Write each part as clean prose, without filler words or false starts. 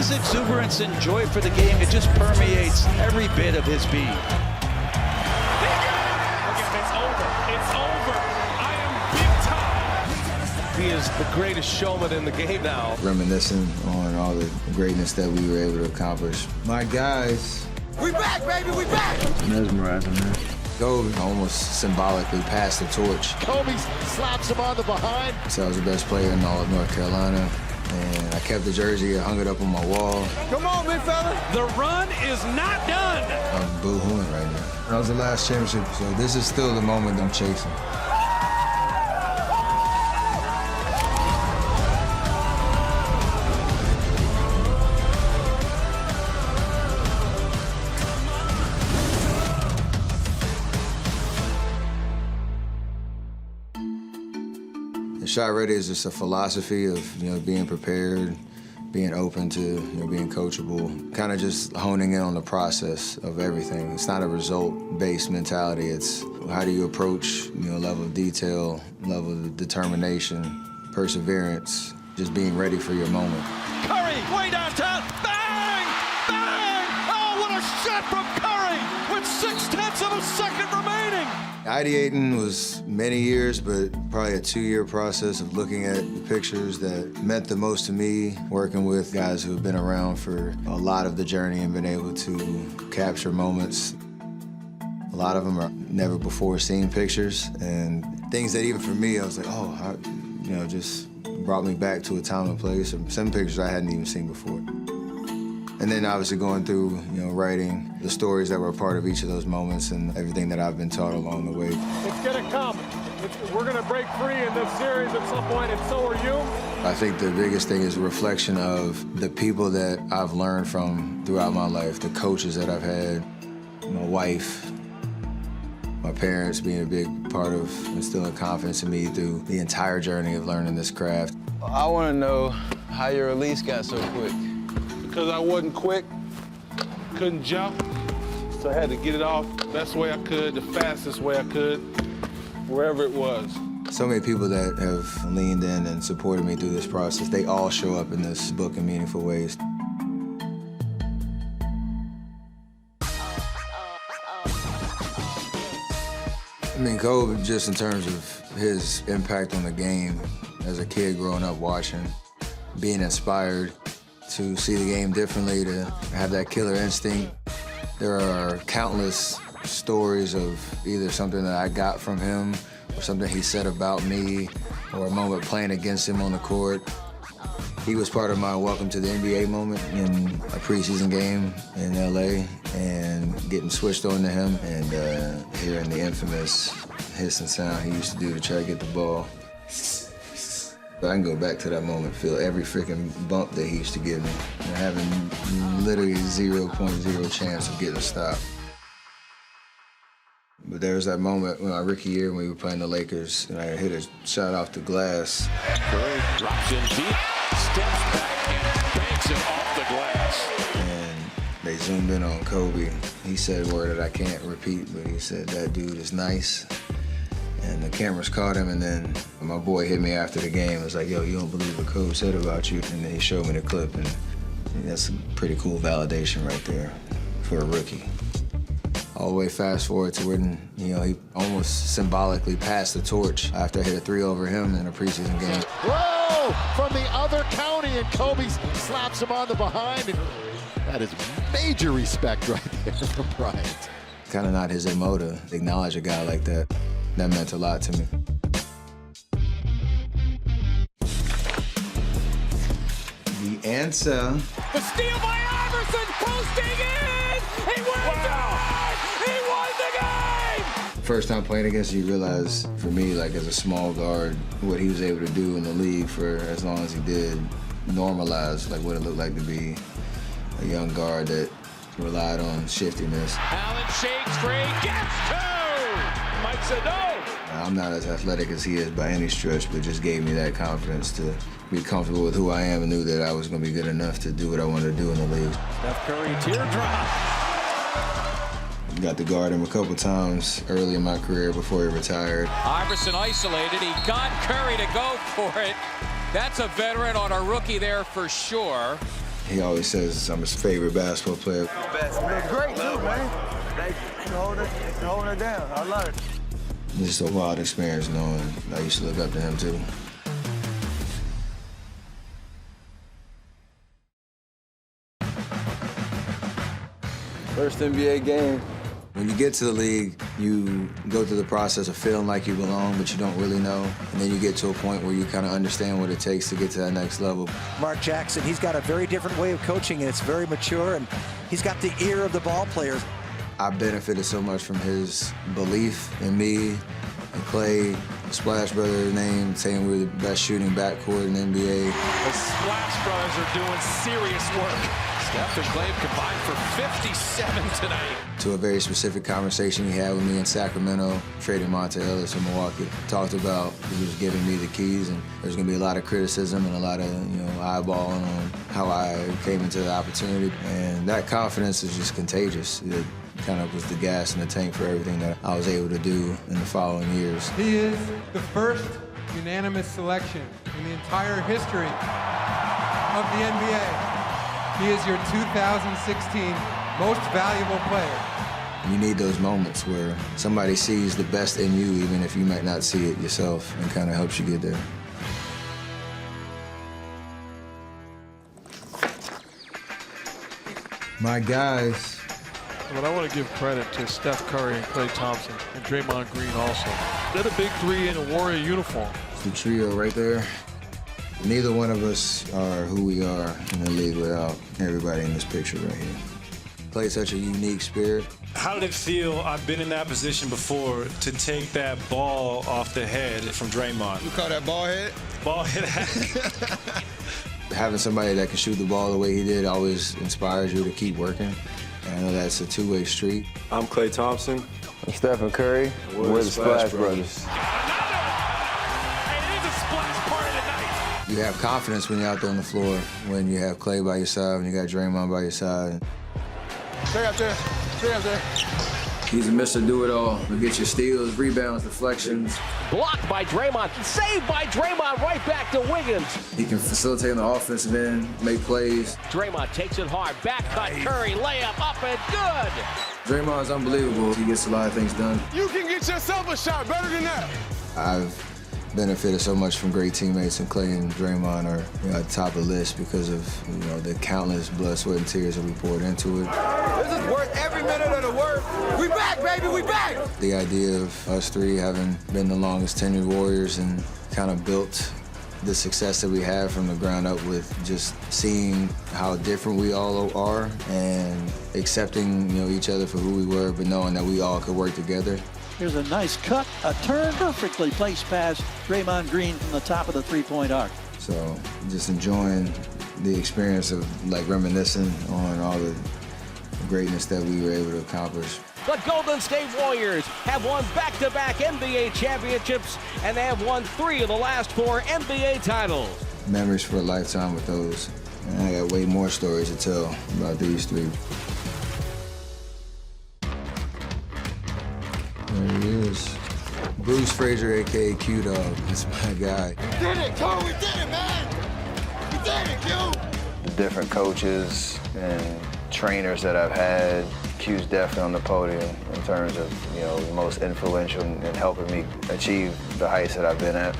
His exuberance and joy for the game, it just permeates every bit of his being. It's over. It's over. I am big time. He is the greatest showman in the game now. Reminiscing on all the greatness that we were able to accomplish. My guys. We back, baby, we back! Mesmerizing, man. Kobe almost symbolically passed the torch. Kobe slaps him on the behind. So I was the best player in all of North Carolina. And I kept the jersey, I hung it up on my wall. Come on, big fella. The run is not done. I'm boo-hooing right now. That was the last championship, so this is still the moment I'm chasing. Shot Ready is just a philosophy of, being prepared, being open to, being coachable, kind of just honing in on the process of everything. It's not a result-based mentality. It's how do you approach, level of detail, level of determination, perseverance, just being ready for your moment. Curry, way downtown, bang! Bang! Oh, what a shot from Curry with 0.6 of a second remaining! Ideating was many years, but probably a 2-year process of looking at the pictures that meant the most to me, working with guys who have been around for a lot of the journey and been able to capture moments. A lot of them are never before seen pictures, and things that even for me, I was like, oh, just brought me back to a time and place, or some pictures I hadn't even seen before. And then obviously going through, writing the stories that were a part of each of those moments and everything that I've been taught along the way. It's gonna come. We're gonna break free in this series at some point, and so are you. I think the biggest thing is a reflection of the people that I've learned from throughout my life, the coaches that I've had, my wife, my parents being a big part of instilling confidence in me through the entire journey of learning this craft. I want to know how your release got so quick. Because I wasn't quick, couldn't jump, so I had to get it off the best way I could, the fastest way I could, wherever it was. So many people that have leaned in and supported me through this process, they all show up in this book in meaningful ways. Kobe, just in terms of his impact on the game, as a kid growing up watching, being inspired to see the game differently, to have that killer instinct. There are countless stories of either something that I got from him or something he said about me or a moment playing against him on the court. He was part of my welcome to the NBA moment in a preseason game in LA and getting switched on to him and hearing the infamous hiss and sound he used to do to try to get the ball. I can go back to that moment, feel every freaking bump that he used to give me, and having literally 0.0 chance of getting a stop. But there was that moment when my rookie year when we were playing the Lakers, and I hit a shot off the glass. Curry drops in deep, steps back, and banks it off the glass. And they zoomed in on Kobe. He said a word that I can't repeat, but he said, "That dude is nice." And the cameras caught him, and then my boy hit me after the game. It was like, yo, you don't believe what Kobe said about you? And then he showed me the clip, and that's a pretty cool validation right there for a rookie. All the way fast forward to when, he almost symbolically passed the torch after I hit a 3 over him in a preseason game. Whoa! From the other county, and Kobe slaps him on the behind. And that is major respect right there from Bryant. Kind of not his MO to acknowledge a guy like that. That meant a lot to me. The answer. The steal by Iverson, posting in! He wins it! He won the game! First time playing against you, realize, for me, like as a small guard, what he was able to do in the league for as long as he did, normalized like what it looked like to be a young guard that relied on shiftiness. Allen shakes free, gets 2! Mike said no. I'm not as athletic as he is by any stretch, but just gave me that confidence to be comfortable with who I am and knew that I was going to be good enough to do what I wanted to do in the league. Steph Curry teardrop. Got to guard him a couple times early in my career before he retired. Iverson isolated. He got Curry to go for it. That's a veteran on a rookie there for sure. He always says I'm his favorite basketball player. Best. You look great too, man. They holding it down. I love it. It's just a wild experience knowing I used to look up to him too. First NBA game. When you get to the league, you go through the process of feeling like you belong, but you don't really know. And then you get to a point where you kind of understand what it takes to get to that next level. Mark Jackson, he's got a very different way of coaching, and it's very mature, and he's got the ear of the ball players. I benefited so much from his belief in me and Clay, the Splash Brothers name, saying we're the best shooting backcourt in the NBA. The Splash Brothers are doing serious work. Steph and Clay combined for 57 tonight. To a very specific conversation he had with me in Sacramento, trading Monte Ellis in Milwaukee. Talked about he was giving me the keys, and there's going to be a lot of criticism and a lot of eyeballing on how I came into the opportunity. And that confidence is just contagious. It kind of was the gas in the tank for everything that I was able to do in the following years. He is the first unanimous selection in the entire history of the NBA. He is your 2016 most valuable player. You need those moments where somebody sees the best in you, even if you might not see it yourself, and kind of helps you get there. My guys. But I want to give credit to Steph Curry and Klay Thompson and Draymond Green also. They're the big three in a Warrior uniform. The trio right there. Neither one of us are who we are in the league without everybody in this picture right here. Play such a unique spirit. How did it feel, I've been in that position before, to take that ball off the head from Draymond? You call that ball head? Ball head. Having somebody that can shoot the ball the way he did always inspires you to keep working. And I know that's a two-way street. I'm Klay Thompson. I'm Steph and Curry. We're the Splash Brothers. You have confidence when you're out there on the floor, when you have Clay by your side, when you got Draymond by your side. Stay up there. Stay up there. He's a Mr. Do-It-All. He'll get your steals, rebounds, deflections. Blocked by Draymond. Saved by Draymond. Right back to Wiggins. He can facilitate on the offensive end, make plays. Draymond takes it hard. Back cut. Curry. Layup. Up and good. Draymond's unbelievable. He gets a lot of things done. You can get yourself a shot better than that. I've benefited so much from great teammates, and Clay and Draymond are at the top of the list because of the countless blood, sweat, and tears that we poured into it. This is worth every minute of the work. We back, baby, we back! The idea of us three having been the longest tenured Warriors and kind of built the success that we have from the ground up with just seeing how different we all are and accepting each other for who we were, but knowing that we all could work together. Here's a nice cut, a turn, perfectly placed pass. Draymond Green from the top of the three-point arc. So just enjoying the experience of reminiscing on all the greatness that we were able to accomplish. The Golden State Warriors have won back-to-back NBA championships, and they have won 3 of the last 4 NBA titles. Memories for a lifetime with those. And I got way more stories to tell about these three. There he is. Bruce Frazier, a.k.a. Q-Dog. That's my guy. We did it, Cole. We did it, man. We did it, Q. The different coaches and trainers that I've had, Q's definitely on the podium in terms of, the most influential in helping me achieve the heights that I've been at.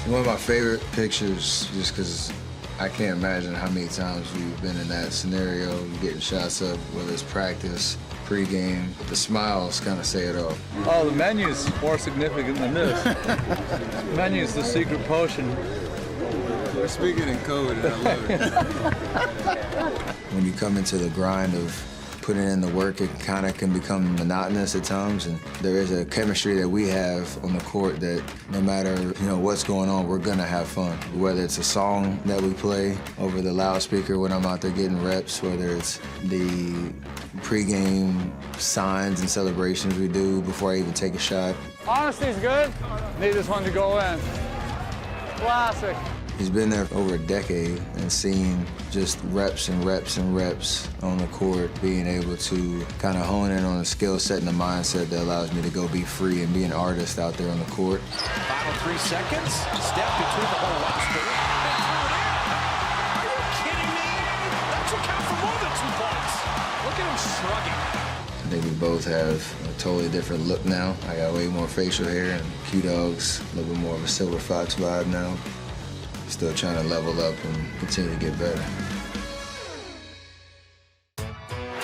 One of my favorite pictures, just because I can't imagine how many times you've been in that scenario, you're getting shots up, whether it's practice, pre-game. The smiles kind of say it all. Oh, the menu's more significant than this. Menu's the secret potion. We're speaking in code, and I love it. When you come into the grind of putting in the work, it kind of can become monotonous at times, and there is a chemistry that we have on the court that no matter what's going on, we're gonna have fun. Whether it's a song that we play over the loudspeaker when I'm out there getting reps, whether it's the pregame signs and celebrations we do before I even take a shot. Honesty's good. Need this one to go in. Classic. He's been there for over a decade and seen just reps and reps and reps on the court, being able to kind of hone in on a skill set and a mindset that allows me to go be free and be an artist out there on the court. Final 3 seconds. Steph between the whole roster. Are you kidding me? 2 points. Look at him shrugging. I think we both have a totally different look now. I got way more facial hair, and Q-Dog's a little bit more of a Silver Fox vibe now. Still trying to level up and continue to get better.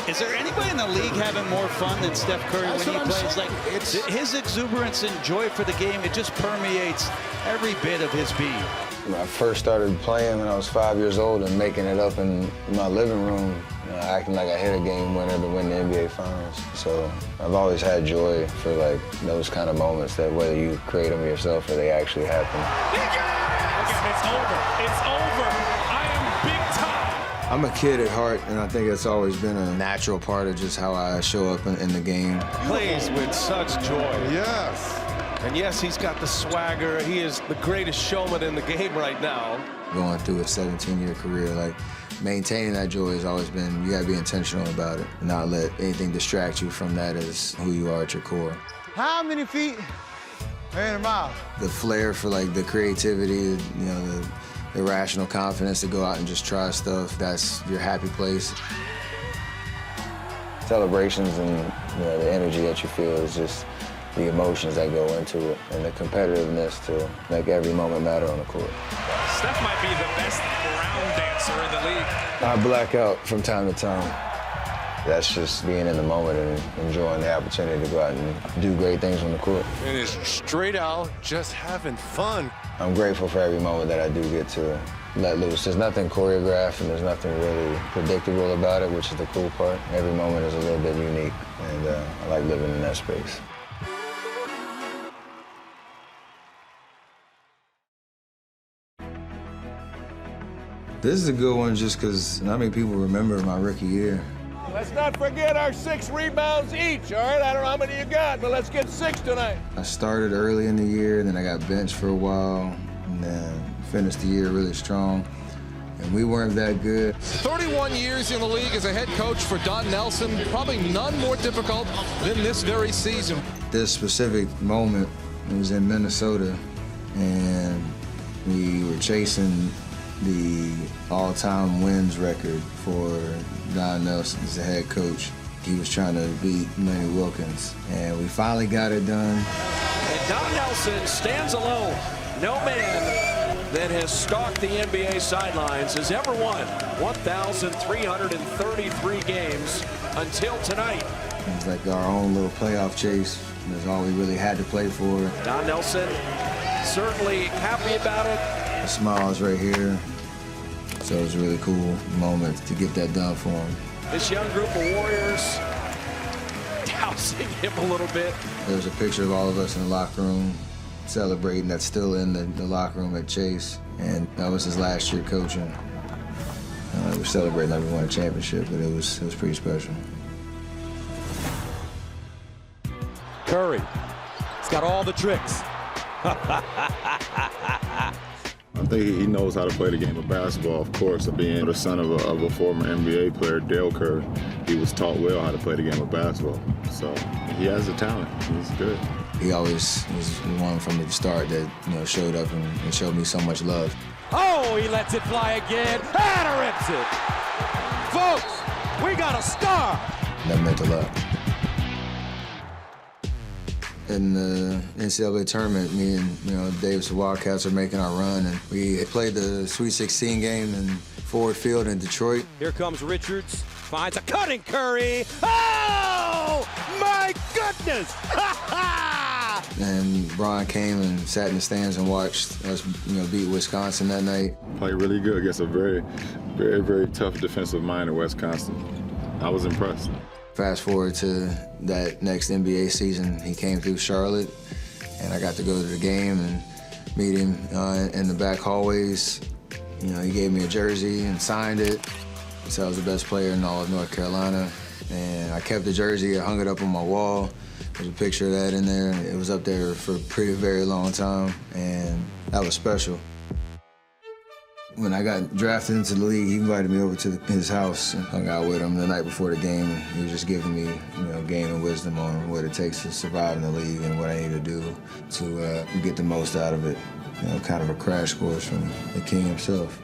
Is there anybody in the league having more fun than Steph Curry when he plays? Saying. Like his exuberance and joy for the game, it just permeates every bit of his being. When I first started playing when I was 5 years old and making it up in my living room, acting like I hit a game winner to win the NBA Finals. So I've always had joy for like those kind of moments that whether you create them yourself or they actually happen. Again, it's over. It's over. I am big time. I'm a kid at heart, and I think it's always been a natural part of just how I show up in the game. Plays with such joy. Yes. And yes, he's got the swagger. He is the greatest showman in the game right now. Going through a 17-year career, like maintaining that joy has always been, you gotta be intentional about it, and not let anything distract you from that as who you are at your core. How many feet are in a mile? The flair for like the creativity, you know, the irrational confidence to go out and just try stuff, that's your happy place. Celebrations and the energy that you feel is just the emotions that go into it and the competitiveness to make every moment matter on the court. Steph might be the best round dancer in the league. I black out from time to time. That's just being in the moment and enjoying the opportunity to go out and do great things on the court. And it's straight out, just having fun. I'm grateful for every moment that I do get to let loose. There's nothing choreographed and there's nothing really predictable about it, which is the cool part. Every moment is a little bit unique, and I like living in that space. This is a good one just because not many people remember my rookie year. Let's not forget our 6 rebounds each, all right? I don't know how many you got, but let's get 6 tonight. I started early in the year, and then I got benched for a while, and then finished the year really strong. And we weren't that good. 31 years in the league as a head coach for Don Nelson. Probably none more difficult than this very season. This specific moment, it was in Minnesota, and we were chasing the all-time wins record for Don Nelson as the head coach. He was trying to beat Lenny Wilkins, and we finally got it done. And Don Nelson stands alone. No man that has stalked the NBA sidelines has ever won 1,333 games until tonight. It was like our own little playoff chase. That's all we really had to play for. Don Nelson certainly happy about it. The smile's right here. So it was a really cool moment to get that done for him. This young group of Warriors dousing him a little bit. There's a picture of all of us in the locker room celebrating. That's still in the locker room at Chase. And that was his last year coaching. We were celebrating like we won a championship, but it was pretty special. Curry, he's got all the tricks. I think he knows how to play the game of basketball, of course. Being the son of a former NBA player, Dale Curry, he was taught well how to play the game of basketball. So he has the talent. He's good. He always was one from the start that showed up and showed me so much love. Oh, he lets it fly again and rips it. Folks, we got a star. That meant a lot. In the NCAA tournament, me and Davis, the Wildcats, are making our run, and we played the Sweet 16 game in Ford Field in Detroit. Here comes Richards, finds a cutting Curry. Oh, my goodness! And Brian came and sat in the stands and watched us, beat Wisconsin that night. Played really good against a very, very, very tough defensive mind in Wisconsin. I was impressed. Fast forward to that next NBA season, he came through Charlotte, and I got to go to the game and meet him in the back hallways. He gave me a jersey and signed it. He said I was the best player in all of North Carolina. And I kept the jersey, I hung it up on my wall. There's a picture of that in there. It was up there for a pretty very long time, and that was special. When I got drafted into the league, he invited me over to his house and hung out with him the night before the game. And he was just giving me, game and wisdom on what it takes to survive in the league and what I need to do to get the most out of it. Kind of a crash course from the king himself.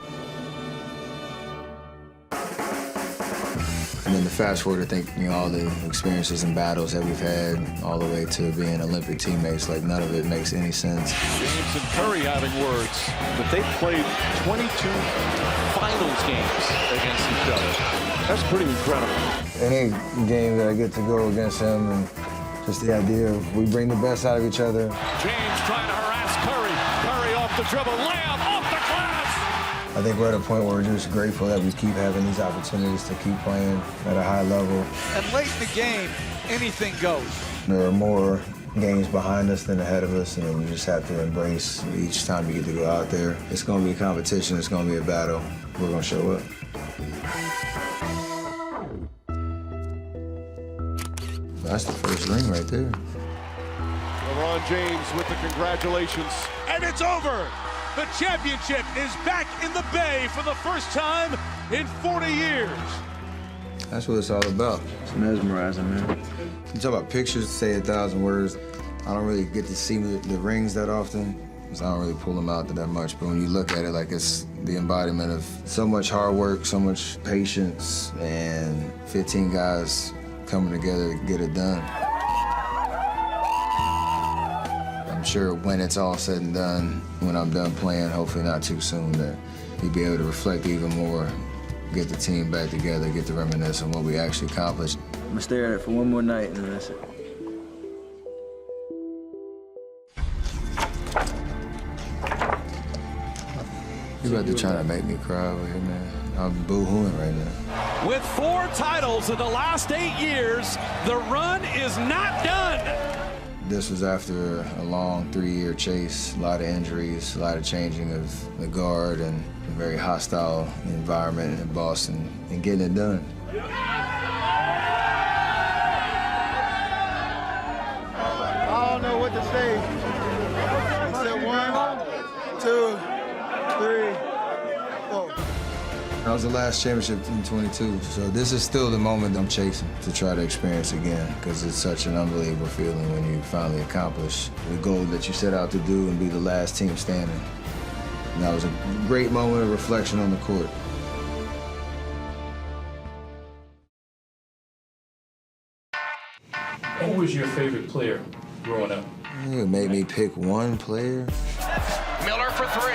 And then to fast forward, I think, all the experiences and battles that we've had all the way to being Olympic teammates, like none of it makes any sense. James and Curry having words, but they played 22 finals games against each other. That's pretty incredible. Any game that I get to go against him, and just the idea of we bring the best out of each other. James trying to harass Curry. Curry off the dribble, layup off the glass. I think we're at a point where we're just grateful that we keep having these opportunities to keep playing at a high level. And late in the game, anything goes. There are more games behind us than ahead of us, and we just have to embrace each time you get to go out there. It's going to be a competition. It's going to be a battle. We're going to show up. That's the first ring right there. LeBron James with the congratulations. And it's over. The championship is back in the Bay for the first time in 40 years. That's what it's all about. It's mesmerizing, man. You talk about pictures, say 1,000 words. I don't really get to see the rings that often, because I don't really pull them out that much. But when you look at it, like it's the embodiment of so much hard work, so much patience, and 15 guys coming together to get it done. I'm sure when it's all said and done, when I'm done playing, hopefully not too soon, that we'll be able to reflect even more, get the team back together, get to reminisce on what we actually accomplished. I'm gonna stare at it for one more night, and then that's it. You about to try to make me cry over here, man. I'm boo-hooing right now. With 4 titles in the last 8 years, the run is not done. This was after a long 3-year chase, a lot of injuries, a lot of changing of the guard, and a very hostile environment in Boston, and getting it done. I don't know what to say. I said 1, 2, 3, 4. That was the last championship in 22, so this is still the moment I'm chasing to try to experience again, because it's such an unbelievable feeling when you finally accomplish the goal that you set out to do and be the last team standing. And that was a great moment of reflection on the court. Who was your favorite player growing up? It made me pick one player. Miller for 3,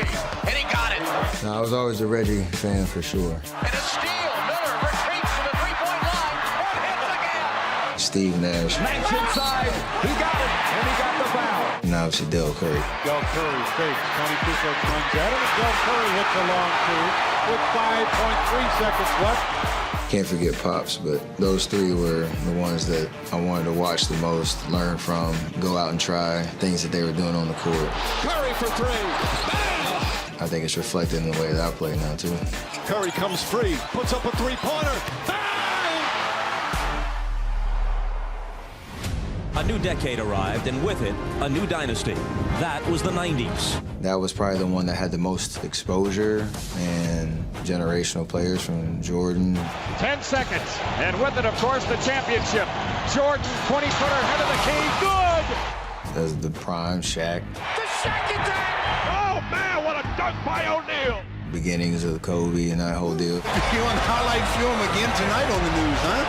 and he got it. No, I was always a Reggie fan for sure. And a steal. Miller retreats to the three-point line and hits again. Steve Nash. Nash inside. He got it, and he got the foul. And obviously Del Curry. Del Curry fakes. Tony Kukoc runs at him, and Del Curry hits a long 2 with 5.3 seconds left. Can't forget Pops, but those 3 were the ones that I wanted to watch the most, learn from, go out and try things that they were doing on the court. Curry for 3. Bang! I think it's reflected in the way that I play now, too. Curry comes free, puts up a three-pointer. Bang! A new decade arrived, and with it, a new dynasty. That was the 90s. That was probably the one that had the most exposure and generational players, from Jordan. 10 seconds, and with it, of course, the championship. Jordan, 20-footer, head of the key, good! As the prime Shaq. The Shaq attack! Oh, man, what a dunk by O'Neal! Beginnings of Kobe and that whole deal. You're on highlight film again tonight on the news, huh?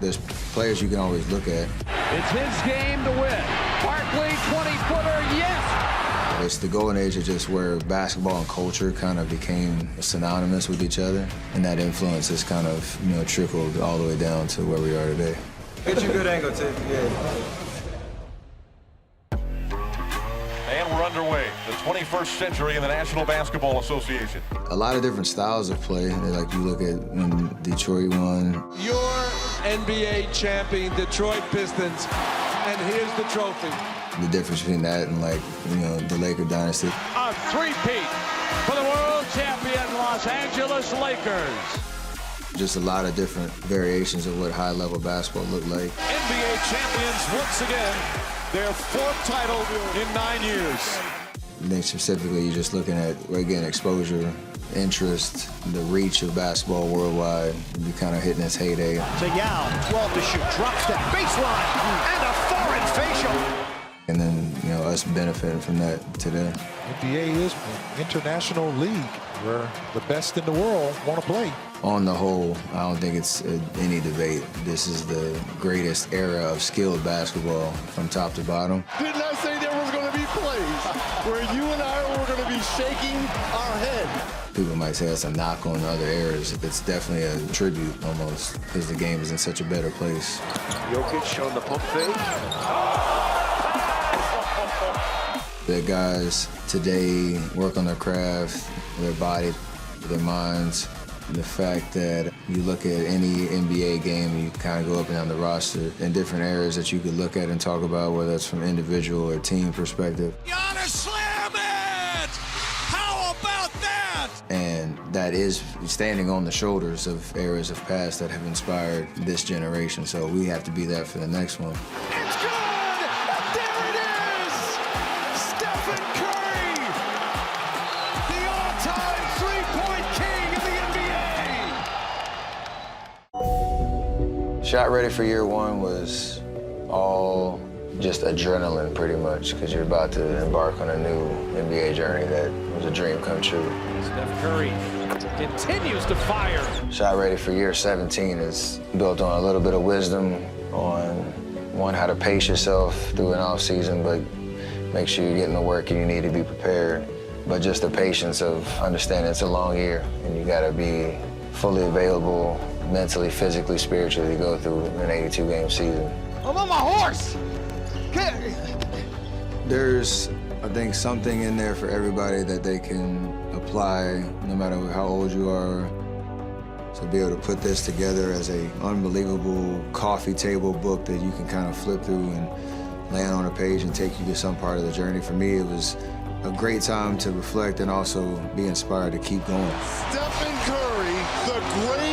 There's players you can always look at. It's his game to win. Barkley, 20-footer, yes! It's the golden age of just where basketball and culture kind of became synonymous with each other, and that influence has kind of, trickled all the way down to where we are today. Get you a good angle, Tiff. Yeah. And we're underway. The 21st century in the National Basketball Association. A lot of different styles of play. Like you look at when Detroit won. Your NBA champion, Detroit Pistons, and here's the trophy. The difference between that and the Laker dynasty. A three-peat for the world champion Los Angeles Lakers. Just a lot of different variations of what high-level basketball looked like. NBA champions once again, their 4th title in 9 years. I think specifically you're just looking at, again, exposure, interest, the reach of basketball worldwide. You're kind of hitting its heyday. To Yao, 12 to shoot, drop step, baseline, and a foreign facial. And then, us benefiting from that today. NBA is an international league where the best in the world want to play. on the whole, I don't think it's any debate. This is the greatest era of skilled basketball from top to bottom. Didn't I say there was going to be plays where you and I were going to be shaking our head? People might say that's a knock on other eras. It's definitely a tribute almost, because the game is in such a better place. Jokic on the pump fake. The guys today work on their craft, their body, their minds. The fact that you look at any NBA game and you kind of go up and down the roster in different areas that you could look at and talk about, whether it's from individual or team perspective. Giannis slam it! How about that? And that is standing on the shoulders of eras of past that have inspired this generation. So we have to be that for the next one. It's good! There it is! Stephen Curry! The all-time three-point king of the NBA! Shot ready for year one was all just adrenaline, pretty much, because you're about to embark on a new NBA journey that was a dream come true. Steph Curry continues to fire. Shot ready for year 17 is built on a little bit of wisdom on, one, how to pace yourself through an off season, but make sure you're getting the work and you need to be prepared. But just the patience of understanding it's a long year and you gotta be fully available mentally, physically, spiritually to go through an 82-game season. I'm on my horse! There's, I think, something in there for everybody that they can apply no matter how old you are. To be able to put this together as an unbelievable coffee table book that you can kind of flip through and land on a page and take you to some part of the journey. For me, it was a great time to reflect and also be inspired to keep going. Stephen Curry, the great